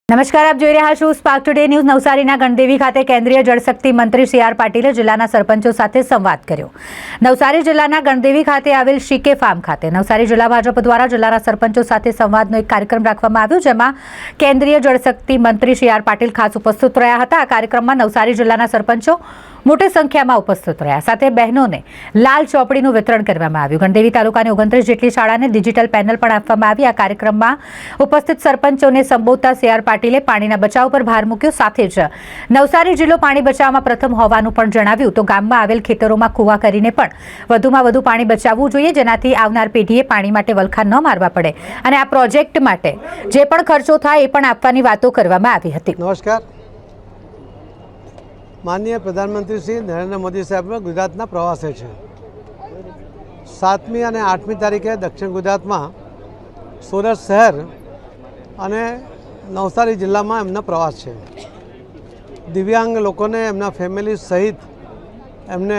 નમસ્કાર, આપ જોઈ રહ્યા છો સ્પાર્ક ટુડે ન્યૂઝ। નવસારીના ગણદેવી ખાતે કેન્દ્રીય જળશક્તિ મંત્રી સી.આર. પાટીલે જિલ્લાના સરપંચો સાથે સંવાદ કર્યો। નવસારી જિલ્લાના ગણદેવી ખાતે આવેલ શીકે ફાર્મ ખાતે નવસારી જિલ્લા ભાજપ દ્વારા જિલ્લાના સરપંચો સાથે સંવાદનો એક કાર્યક્રમ રાખવામાં આવ્યો, જેમાં કેન્દ્રીય જળશક્તિ મંત્રી સી.આર. પાટીલ ખાસ ઉપસ્થિત રહ્યા હતા। આ કાર્યક્રમમાં નવસારી જિલ્લાના સરપંચો મોટી સંખ્યામાં ઉપસ્થિત રહ્યા, સાથે બહેનોને લાલ ચોપડીનું વિતરણ કરવામાં આવ્યું। ગણદેવી તાલુકાની 29 જેટલી શાળાને ડિજિટલ પેનલ પણ આપવામાં આવી। આ કાર્યક્રમમાં ઉપસ્થિત સરપંચોને સંબોધતા સી.આર. પાટીલે પાણીના બચાવ પર ભાર મૂક્યો, સાથે જ નવસારી જિલ્લો પાણી બચાવમાં પ્રથમ હોવાનું પણ જણાવ્યું। તો ગામમાં આવેલ ખેતરોમાં કૂવા કરીને પણ વધુમાં વધુ પાણી બચાવવું જોઈએ, જેનાથી આવનાર પેઢીએ પાણી માટે વલખા ન મારવા પડે અને આ પ્રોજેક્ટ માટે જે પણ ખર્ચો થાય એ પણ આપવાની વાતો કરવામાં આવી હતી। નમસ્કાર, માનનીય પ્રધાનમંત્રી શ્રી નરેન્દ્ર મોદી સાહેબ ગુજરાતના પ્રવાસે છે। 7મી અને 8મી તારીખે દક્ષિણ ગુજરાતમાં સુરત શહેર અને નવસારી જિલ્લામાં એમનો પ્રવાસ છે। દિવ્યાંગ લોકોને એમના ફેમિલી સહિત એમને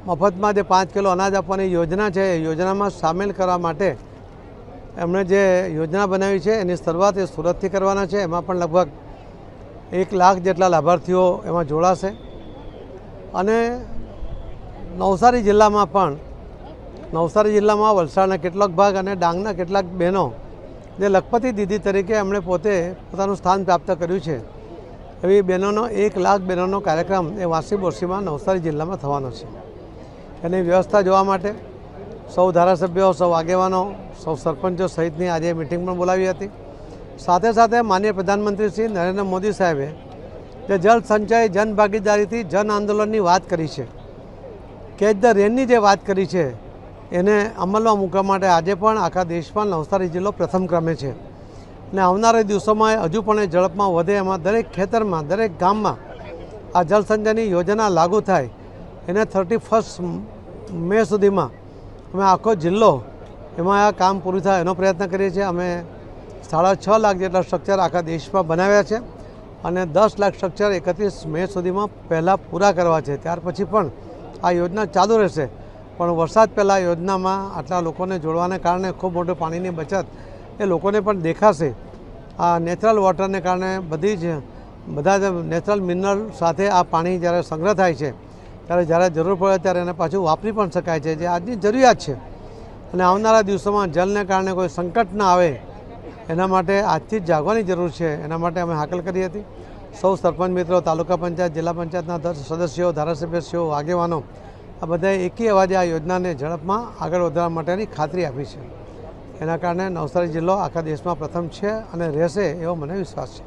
મફતમાં જે 5 કિલો અનાજ આપવાની યોજના છે, એ યોજનામાં સામેલ કરવા માટે એમણે જે યોજના બનાવી છે એની શરૂઆત એ સુરતથી કરવાના છે। એમાં પણ લગભગ 1 લાખ જેટલા લાભાર્થીઓ એમાં જોડાશે અને નવસારી જિલ્લામાં વલસાડના કેટલાક ભાગ અને ડાંગના કેટલાક બહેનો જે લખપતિ દીદી તરીકે એમણે પોતે પોતાનું સ્થાન પ્રાપ્ત કર્યું છે, એવી બહેનોનો 1 લાખ બહેનોનો કાર્યક્રમ એ વાસી બોરસીમાં નવસારી જિલ્લામાં થવાનો છે। એની વ્યવસ્થા જોવા માટે સૌ ધારાસભ્યો, સૌ આગેવાનો, સૌ સરપંચો સહિતની આજે મિટિંગ પણ બોલાવી હતી। સાથે સાથે માનનીય પ્રધાનમંત્રી શ્રી નરેન્દ્ર મોદી સાહેબે જે જળ સંચય જન ભાગીદારીથી જન આંદોલનની વાત કરી છે, કેચ ધ રેનની જે વાત કરી છે, એને અમલમાં મૂકવા માટે આજે પણ આખા દેશમાં નવસારી જિલ્લો પ્રથમ ક્રમે છે અને આવનારા દિવસોમાં હજુ પણ એ ઝડપમાં વધે, એમાં દરેક ખેતરમાં, દરેક ગામમાં આ જળ સંચયની યોજના લાગુ થાય, એને 31 મે સુધીમાં અમે આખો જિલ્લો એમાં આ કામ પૂરું થાય એનો પ્રયત્ન કરીએ છીએ। અમે 6.5 લાખ જેટલા સ્ટ્રક્ચર આખા દેશમાં બનાવ્યા છે અને 10 લાખ સ્ટ્રક્ચર 31 મે સુધીમાં પહેલાં પૂરા કરવા છે। ત્યાર પછી પણ આ યોજના ચાલુ રહેશે, પણ વરસાદ પહેલાં યોજનામાં આટલા લોકોને જોડવાને કારણે ખૂબ મોટું પાણીની બચત એ લોકોને પણ દેખાશે। આ નેચરલ વોટરને કારણે બધા જ નેચરલ મિનરલ સાથે આ પાણી જ્યારે સંગ્રહ થાય છે, ત્યારે જ્યારે જરૂર પડે ત્યારે એને પાછું વાપરી પણ શકાય છે, જે આજની જરૂરિયાત છે। અને આવનારા દિવસોમાં જળને કારણે કોઈ સંકટ ના આવે એના માટે આજથી જ જાગવાની જરૂર છે। એના માટે અમે હાકલ કરી હતી। સૌ સરપંચ મિત્રો, તાલુકા પંચાયત, જિલ્લા પંચાયતના સદસ્યો, ધારાસભ્યશ્રીઓ, આગેવાનો આ બધાએ એકી અવાજે આ યોજનાને ઝડપમાં આગળ વધારવા માટેની ખાતરી આપી છે। એના કારણે નવસારી જિલ્લો આખા દેશમાં પ્રથમ છે અને રહેશે એવો મને વિશ્વાસ છે।